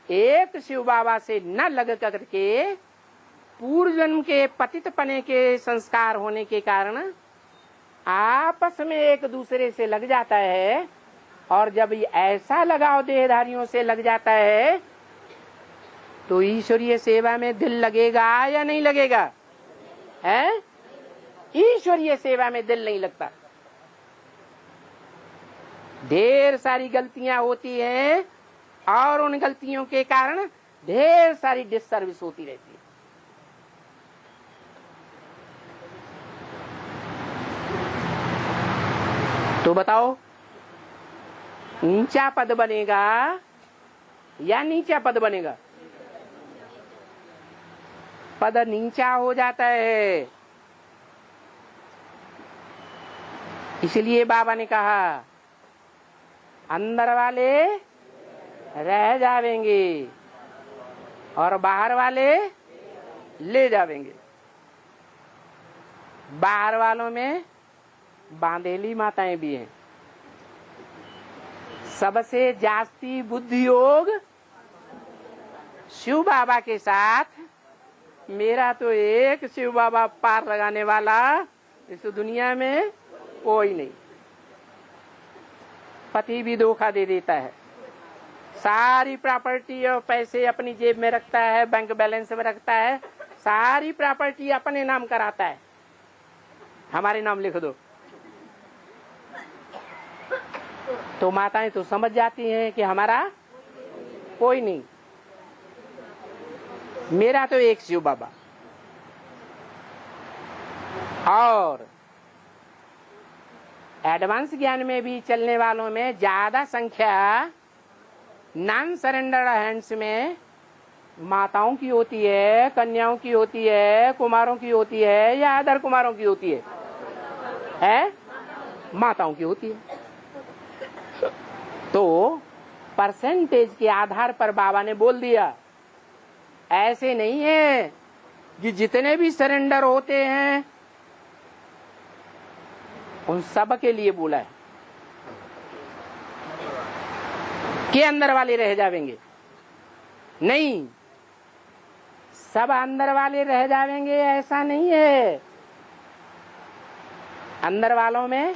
एक शिव बाबा से न लग करके पूर्व जन्म के पतित पने के संस्कार होने के कारण आपस में एक दूसरे से लग जाता है। और जब ऐसा लगाव देहधारियों से लग जाता है तो ईश्वरीय सेवा में दिल लगेगा या नहीं लगेगा? है? ईश्वरीय सेवा में दिल नहीं लगता। ढेर सारी गलतियां होती हैं और उन गलतियों के कारण ढेर सारी डिससर्विस होती रहती है। तो बताओ, ऊंचा पद बनेगा या नीचा पद बनेगा? पद नीचा हो जाता है। इसलिए बाबा ने कहा अंदर वाले रह जावेंगे और बाहर वाले ले जावेंगे। बाहर वालों में बांधेली माताएं भी हैं। सबसे जास्ती बुद्धि योग शिव बाबा के साथ। मेरा तो एक शिव बाबा पार लगाने वाला इस दुनिया में कोई नहीं। पति भी धोखा दे देता है, सारी प्रॉपर्टी और पैसे अपनी जेब में रखता है, बैंक बैलेंस में रखता है, सारी प्रॉपर्टी अपने नाम कराता है। हमारे नाम लिख दो। तो माताएं तो समझ जाती हैं कि हमारा कोई नहीं, मेरा तो एक शिव बाबा। और एडवांस ज्ञान में भी चलने वालों में ज्यादा संख्या नॉन सरेंडर हैंड्स में माताओं की होती है, कन्याओं की होती है, कुमारों की होती है या अदर कुमारों की होती है? माताओं की होती है। तो परसेंटेज के आधार पर बाबा ने बोल दिया, ऐसे नहीं है कि जितने भी सरेंडर होते हैं उन सब के लिए बोला है कि अंदर वाले रह जाएंगे। नहीं, सब अंदर वाले रह जाएंगे ऐसा नहीं है। अंदर वालों में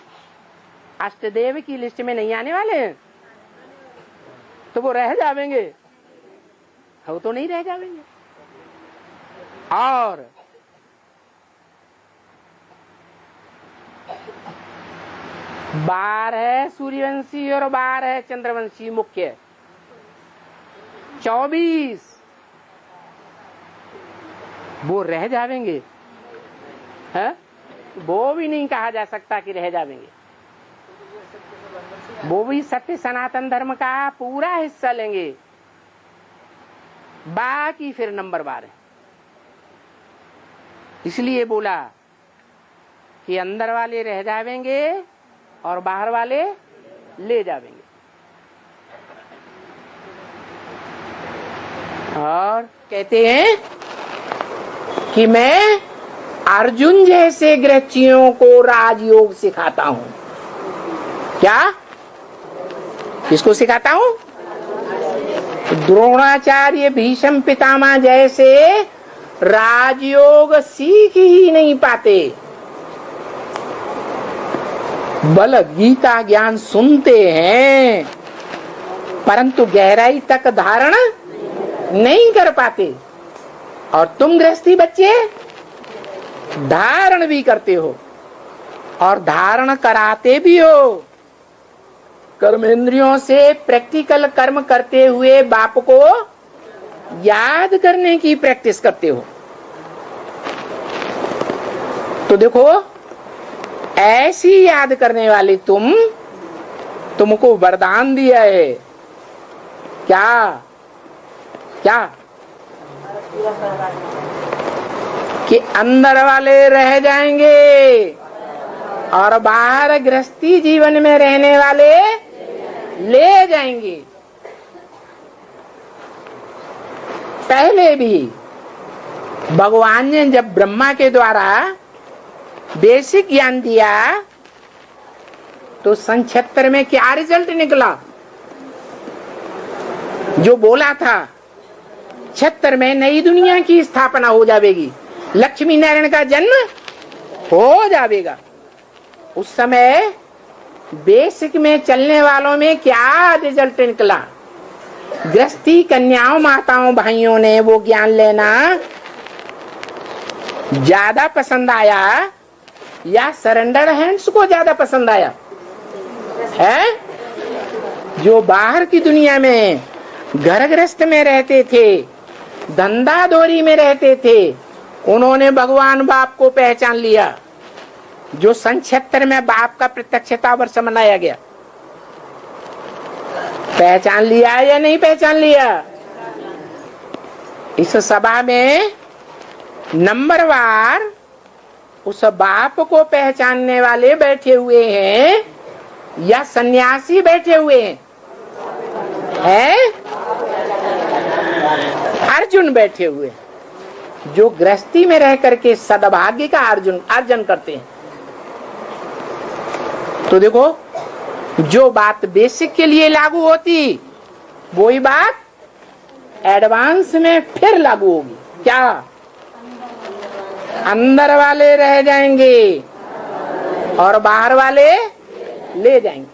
अष्टदेव की लिस्ट में नहीं आने वाले हैं तो वो रह जाएंगे, वो तो नहीं रह जाएंगे। और बार है सूर्यवंशी और बार है चंद्रवंशी मुख्य, 24 वो रह जाएंगे। है? वो भी नहीं कहा जा सकता कि रह जाएंगे, वो भी सत्य सनातन धर्म का पूरा हिस्सा लेंगे। बाकी फिर नंबर बार है। इसलिए बोला कि अंदर वाले रह जाएंगे और बाहर वाले ले जाएंगे। और कहते हैं कि मैं अर्जुन जैसे गृहस्थियों को राजयोग सिखाता हूं। क्या? किसको सिखाता हूं? द्रोणाचार्य भीष्म पितामह जैसे राजयोग सीख ही नहीं पाते, बल गीता ज्ञान सुनते हैं परंतु गहराई तक धारण नहीं कर पाते। और तुम गृहस्थी बच्चे धारण भी करते हो और धारण कराते भी हो। कर्मेंद्रियों से प्रैक्टिकल कर्म करते हुए बाप को याद करने की प्रैक्टिस करते हो। तो देखो, ऐसी याद करने वाली तुमको वरदान दिया है। क्या क्या? कि अंदर वाले रह जाएंगे और बाहर गृहस्थी जीवन में रहने वाले ले जाएंगे। पहले भी भगवान ने जब ब्रह्मा के द्वारा बेसिक ज्ञान दिया तो सन 76 में क्या रिजल्ट निकला? जो बोला था 76 में नई दुनिया की स्थापना हो जाएगी, लक्ष्मी नारायण का जन्म हो जाएगा। उस समय बेसिक में चलने वालों में क्या रिजल्ट निकला? गृहस्थी कन्याओं माताओं भाइयों ने वो ज्ञान लेना ज्यादा पसंद आया या सरेंडर हैंड्स को ज्यादा पसंद आया? है जो बाहर की दुनिया में घर गृहस्थ में रहते थे, धंधा दौरी में रहते थे, उन्होंने भगवान बाप को पहचान लिया। जो सन 76 में बाप का प्रत्यक्षता वर्ष मनाया गया, पहचान लिया या नहीं पहचान लिया? इस सभा में नंबरवार उस बाप को पहचानने वाले बैठे हुए हैं या सन्यासी बैठे हुए हैं? अर्जुन बैठे हुए हैं जो गृहस्थी में रह करके सद्भाग्य का अर्जन करते हैं। तो देखो, जो बात बेसिक के लिए लागू होती वही बात एडवांस में फिर लागू होगी। क्या? अंदर वाले रह जाएंगे और बाहर वाले ले जाएंगे।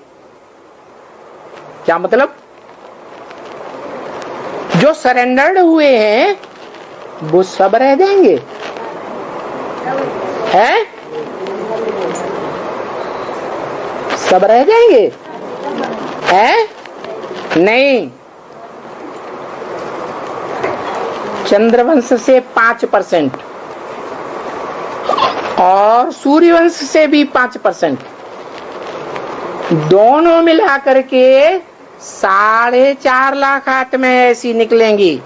क्या मतलब? जो सरेंडर्ड हुए हैं वो सब रह जाएंगे, हैं? सब रह जाएंगे, हैं? नहीं, चंद्रवंश से 5% और सूर्यवंश से भी 5%, दोनों मिला करके 4.5 लाख आत्माएं ऐसी निकलेंगी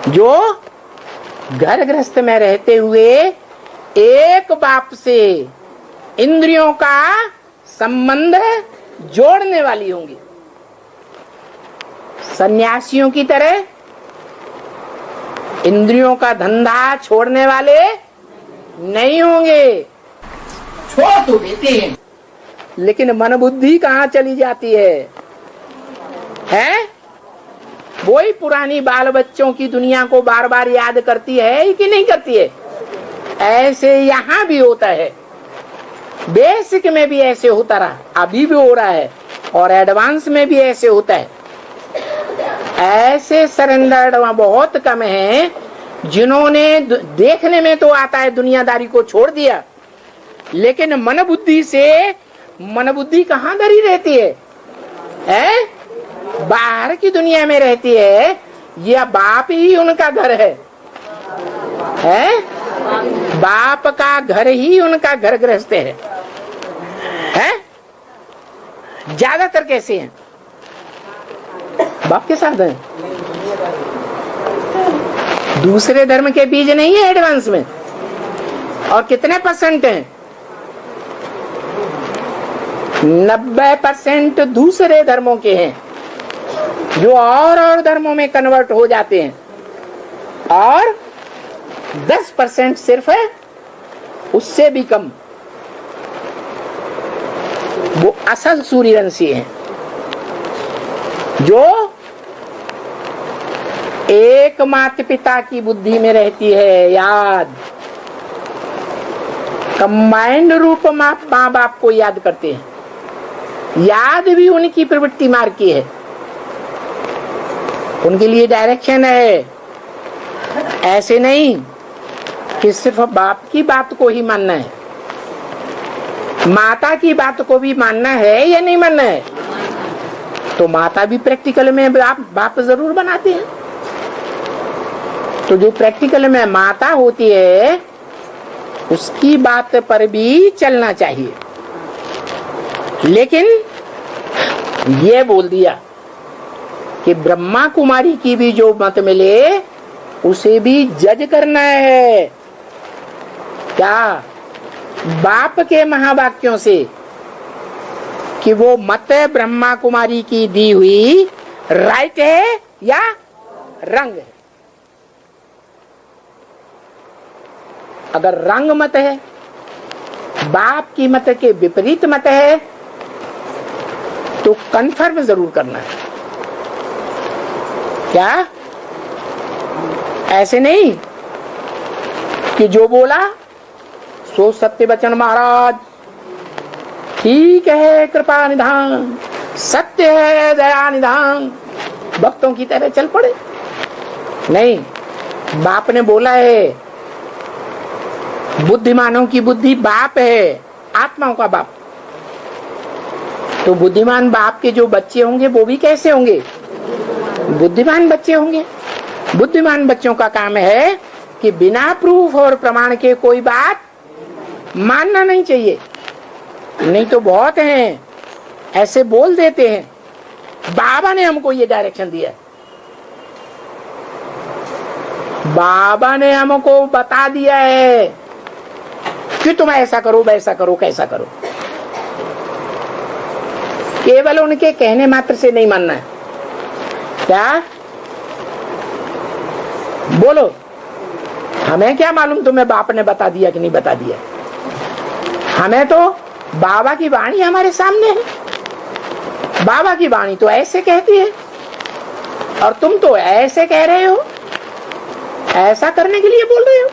जो घर गृहस्थ में रहते हुए एक बाप से इंद्रियों का संबंध जोड़ने वाली होंगी। सन्यासियों की तरह इंद्रियों का धंधा छोड़ने वाले नहीं होंगे। छोड़ तो देते हैं लेकिन मन बुद्धि कहाँ चली जाती है? वही पुरानी बाल बच्चों की दुनिया को बार बार याद करती है कि नहीं करती है? ऐसे यहाँ भी होता है, बेसिक में भी ऐसे होता रहा, अभी भी हो रहा है और एडवांस में भी ऐसे होता है। ऐसे सरेंडर्ड बहुत कम हैं जिन्होंने देखने में तो आता है दुनियादारी को छोड़ दिया, लेकिन मन बुद्धि कहाँ धरी रहती है? बाहर की दुनिया में रहती है। यह बाप ही उनका घर है? बाप का घर ही उनका घर गृहस्थ है? ज्यादातर कैसे हैं? बाप के साथ हैं। दूसरे धर्म के बीज नहीं है एडवांस में। और कितने % हैं? 90% दूसरे धर्मों के हैं जो और धर्मों में कन्वर्ट हो जाते हैं और 10% सिर्फ है, उससे भी कम वो असल सूर्यवंशी हैं, जो एक माता पिता की बुद्धि में रहती है। याद, कंबाइंड रूप माँ बाप को याद करते हैं। याद भी उनकी प्रवृत्ति मार्ग की है, उनके लिए डायरेक्शन है। ऐसे नहीं कि सिर्फ बाप की बात को ही मानना है, माता की बात को भी मानना है या नहीं मानना है। तो माता भी प्रैक्टिकल में बाप जरूर बनाते हैं। तो जो प्रैक्टिकल में माता होती है उसकी बात पर भी चलना चाहिए। लेकिन ये बोल दिया कि ब्रह्मा कुमारी की भी जो मत मिले उसे भी जज करना है। क्या? बाप के महावाक्यों से कि वो मत ब्रह्मा कुमारी की दी हुई राइट है या रंग है। अगर रंग मत है, बाप की मत के विपरीत मत है, तो कंफर्म जरूर करना है। क्या? ऐसे नहीं कि जो बोला सो सत्य वचन महाराज, ठीक है कृपा निधान, सत्य है दया निधान, भक्तों की तरह चल पड़े। नहीं, बाप ने बोला है, बुद्धिमानों की बुद्धि बाप है, आत्माओं का बाप। तो बुद्धिमान बाप के जो बच्चे होंगे वो भी कैसे होंगे? बुद्धिमान बच्चे होंगे। बुद्धिमान बच्चों का काम है कि बिना प्रूफ और प्रमाण के कोई बात मानना नहीं चाहिए। नहीं तो बहुत हैं ऐसे बोल देते हैं, बाबा ने हमको ये डायरेक्शन दिया, बाबा ने हमको बता दिया है कि तुम ऐसा करो वैसा करो कैसा करो। केवल उनके कहने मात्र से नहीं मानना है। क्या? बोलो, हमें क्या मालूम तुम्हें बाप ने बता दिया कि नहीं बता दिया। हमें तो बाबा की वाणी हमारे सामने है, बाबा की वाणी तो ऐसे कहती है और तुम तो ऐसे कह रहे हो, ऐसा करने के लिए बोल रहे हो।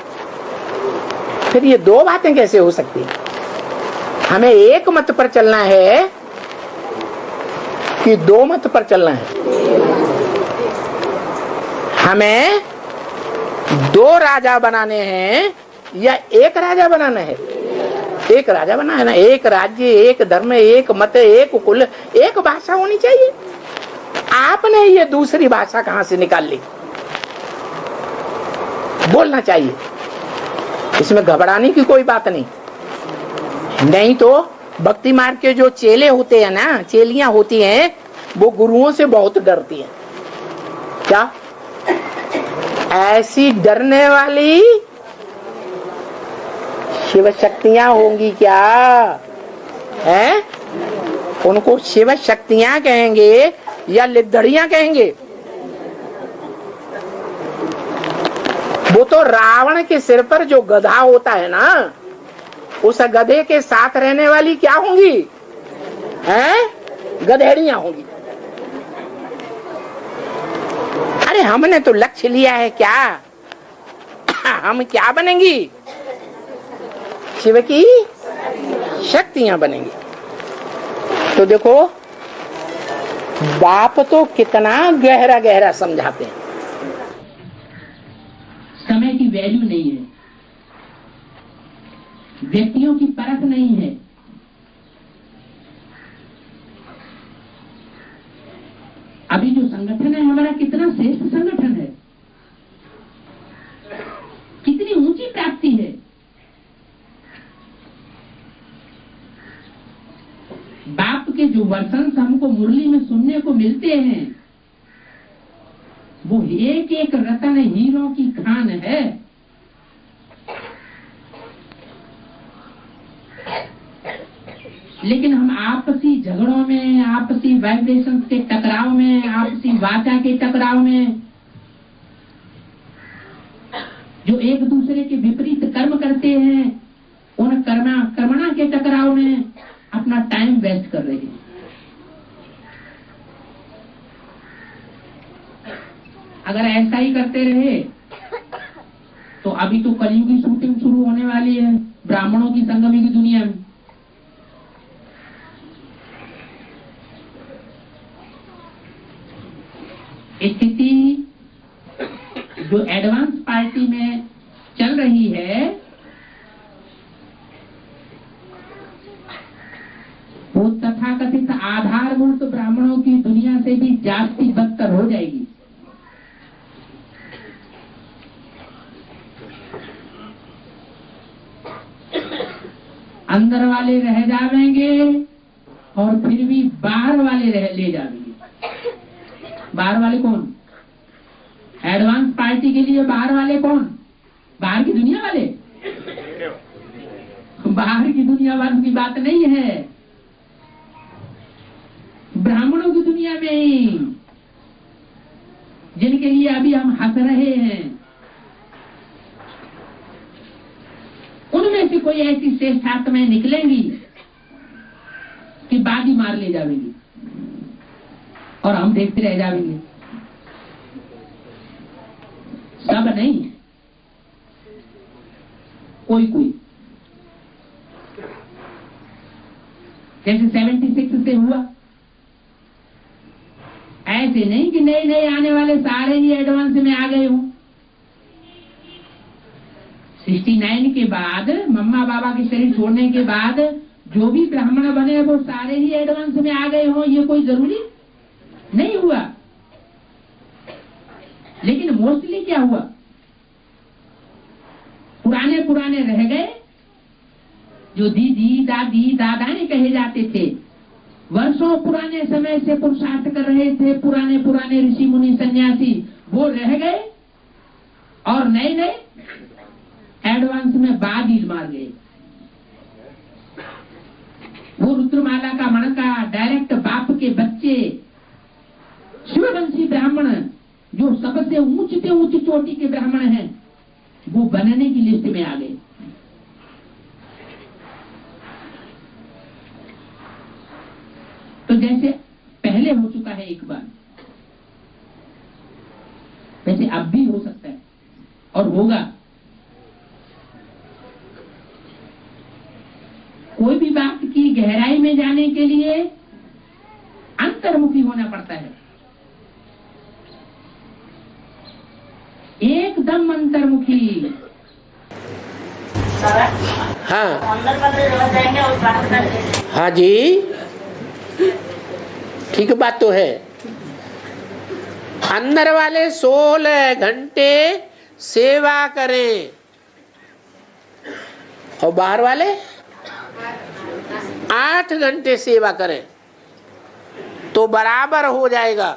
फिर ये दो बातें कैसे हो सकती है? हमें एक मत पर चलना है कि दो मत पर चलना है? हमें दो राजा बनाने हैं या एक राजा बनाना है? एक राजा बनाना है ना। एक राज्य, एक धर्म, एक मत, एक कुल, एक भाषा होनी चाहिए। आपने ये दूसरी भाषा कहां से निकाल ली? बोलना चाहिए, इसमें घबराने की कोई बात नहीं। नहीं तो भक्ति मार्ग के जो चेले होते हैं ना, चेलियां होती हैं, वो गुरुओं से बहुत डरती हैं। क्या? ऐसी डरने वाली शिव शक्तियां होंगी क्या? हैं? उनको शिव शक्तियां कहेंगे या लिद्धड़ियां कहेंगे? वो तो रावण के सिर पर जो गधा होता है ना, उस गधे के साथ रहने वाली क्या होंगी? हैं? गधेड़ियां होंगी। अरे हमने तो लक्ष्य लिया है क्या? हम क्या बनेंगी? शिव की शक्तियां बनेंगी। तो देखो, बाप तो कितना गहरा गहरा समझाते हैं। समय की वैल्यू नहीं है, व्यक्तियों की परख नहीं है। अभी जो संगठन है हमारा कितना श्रेष्ठ संगठन है, कितनी ऊंची प्राप्ति है। बाप के जो वर्षन हमको मुरली में सुनने को मिलते हैं, वो एक एक रतन हीरों की खान है। लेकिन हम आपसी झगड़ों में, आपसी वाइब्रेशन के टकराव में, आपसी वाचा के टकराव में जो एक दूसरे के विपरीत कर्म करते हैं, उन कर्मणा के टकराव में अपना टाइम वेस्ट कर रहे हैं। अगर ऐसा ही करते रहे तो अभी तो कलयुग की शूटिंग शुरू होने वाली है ब्राह्मणों की संगमी की दुनिया में। स्थिति जो एडवांस पार्टी में चल रही है वो तथाकथित आधारभूत ब्राह्मणों की दुनिया से भी जास्ती बदतर हो जाएगी। अंदर वाले रह जाएंगे और फिर भी बाहर वाले ले जाएंगे। बाहर वाले कौन? एडवांस पार्टी के लिए बाहर वाले कौन? बाहर की दुनिया वाले। बाहर की दुनिया वालों की बात नहीं है, ब्राह्मणों की दुनिया में ही, जिनके लिए अभी हम हंस रहे हैं, उनमें से कोई ऐसी श्रेष्ठ आत्माएं निकलेंगी कि बाजी मार ले जाएंगी और हम देखते रह जाएंगे। सब नहीं, कोई कोई, जैसे 76 से हुआ, ऐसे नहीं कि नए नए आने वाले सारे ही एडवांस में आ गए हों। 69 के बाद, मम्मा बाबा के शरीर छोड़ने के बाद जो भी ब्राह्मण बने वो सारे ही एडवांस में आ गए हों, ये कोई जरूरी नहीं हुआ। लेकिन मोस्टली क्या हुआ, पुराने पुराने रह गए, जो दीदी दादी दादाएं कहे जाते थे, वर्षों पुराने समय से पुरुषार्थ कर रहे थे, पुराने पुराने ऋषि मुनि सन्यासी, वो रह गए और नए नए एडवांस में बाजी मार गए। वो रुद्रमाला का मणका डायरेक्ट बाप के बच्चे शिववंशी ब्राह्मण, जो सबसे ऊंचे ऊंची चोटी के ब्राह्मण हैं, वो बनने की लिस्ट में आ गए। तो जैसे पहले हो चुका है एक बार, वैसे अब भी हो सकता है और होगा। कोई भी बात की गहराई में जाने के लिए अंतर्मुखी होना पड़ता है, एकदम अंतर्मुखी। हाँ हाँ जी, ठीक बात तो है। अंदर वाले 16 घंटे सेवा करें और बाहर वाले 8 घंटे सेवा करें तो बराबर हो जाएगा।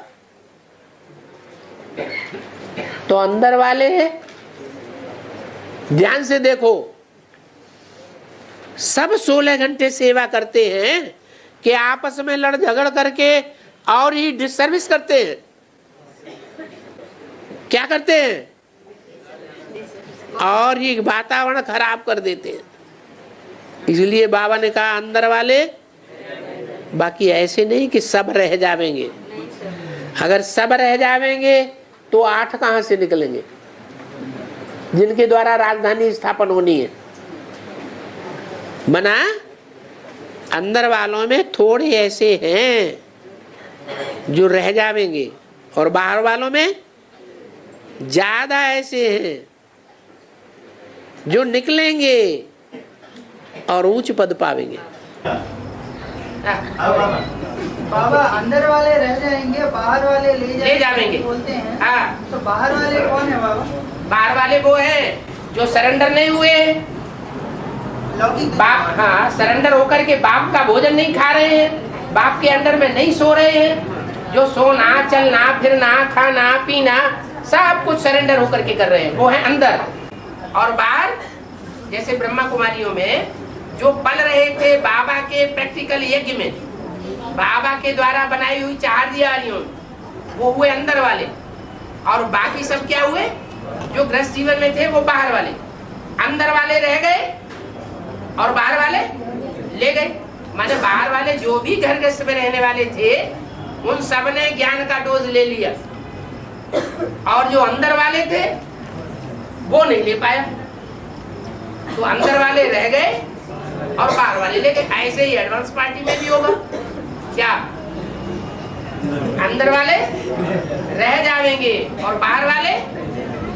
तो अंदर वाले ध्यान से देखो, सब 16 घंटे सेवा करते हैं कि आपस में लड़ झगड़ करके और ही डिसर्विस करते हैं। क्या करते हैं? और ही वातावरण खराब कर देते हैं। इसलिए बाबा ने कहा अंदर वाले, बाकी ऐसे नहीं कि सब रह जाएंगे। अगर सब रह जाएंगे तो 8 कहां से निकलेंगे जिनके द्वारा राजधानी स्थापन होनी है। मना अंदर वालों में थोड़े ऐसे हैं जो रह जाएंगे और बाहर वालों में ज्यादा ऐसे हैं जो निकलेंगे और उच्च पद पावेंगे। बाबा अंदर वाले रह जाएंगे, बाहर वाले ले जाएंगे बोलते हैं। हाँ। तो बाहर वाले कौन है बाबा? बाहर वाले वो हैं जो सरेंडर नहीं हुए, बाप, हाँ, सरेंडर होकर के बाप का भोजन नहीं खा रहे हैं, बाप के अंडर में नहीं सो रहे हैं, जो सोना चलना फिरना खाना पीना सब कुछ सरेंडर होकर के कर रहे हैं, वो है अंदर। और बाहर जैसे ब्रह्मा कुमारियों में जो पल रहे थे बाबा के प्रैक्टिकल यज्ञ में, बाबा के द्वारा बनाई हुई 4 दियारियों, वो हुए अंदर वाले, और बाकी सब क्या हुए? जो गृहस्थ जीवन में थे वो बाहर वाले, अंदर वाले रह गए और बाहर वाले ले गए। माने बाहर वाले जो भी घर गृहस्थ में रहने वाले थे उन सब ने ज्ञान का डोज ले लिया, और जो अंदर वाले थे वो नहीं ले पाया। तो अंदर वाले रह गए और बाहर वाले ले गए। ऐसे ही एडवांस पार्टी में भी होगा क्या? अंदर वाले रह जाएंगे और बाहर वाले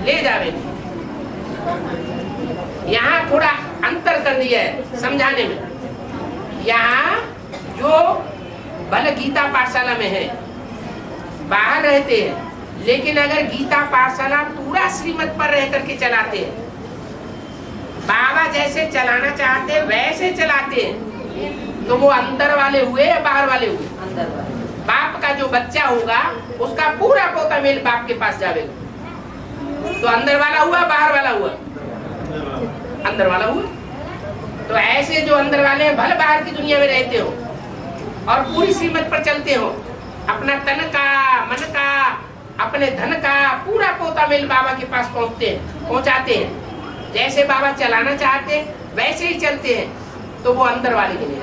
ले जाएंगे। यहाँ थोड़ा अंतर कर दिया है समझाने में। यहाँ जो भले गीता पाठशाला में है, बाहर रहते हैं, लेकिन अगर गीता पाठशाला पूरा श्रीमत पर रह करके चलाते हैं, बाबा जैसे चलाना चाहते हैं वैसे चलाते हैं, तो वो अंदर वाले हुए या बाहर वाले हुए? अंदर वाले। बाप का जो बच्चा होगा उसका पूरा पोता मेल बाप के पास जाएगा, तो अंदर वाला हुआ बाहर वाला हुआ? अंदर वाला हुआ। तो ऐसे जो अंदर वाले हैं भले बाहर की दुनिया में रहते हो और पूरी श्रीमत पर चलते हो, अपना तन का, मन का, अपने धन का पूरा पोता मेल बाबा के पास पहुंचाते हैं, जैसे बाबा चलाना चाहते हैं वैसे ही चलते हैं, तो वो अंदर वाले के लिए।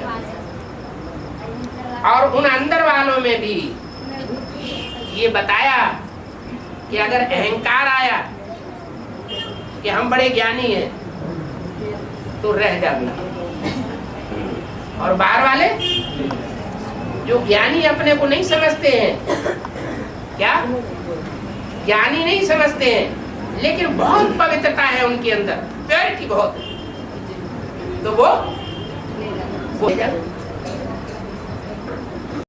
और उन अंदर वालों में भी ये बताया कि अगर अहंकार आया कि हम बड़े ज्ञानी हैं तो रह जाएंगे, और बाहर वाले जो ज्ञानी अपने को नहीं समझते हैं, क्या ज्ञानी नहीं समझते हैं, लेकिन बहुत पवित्रता है उनके अंदर, प्योरिटी बहुत, तो वो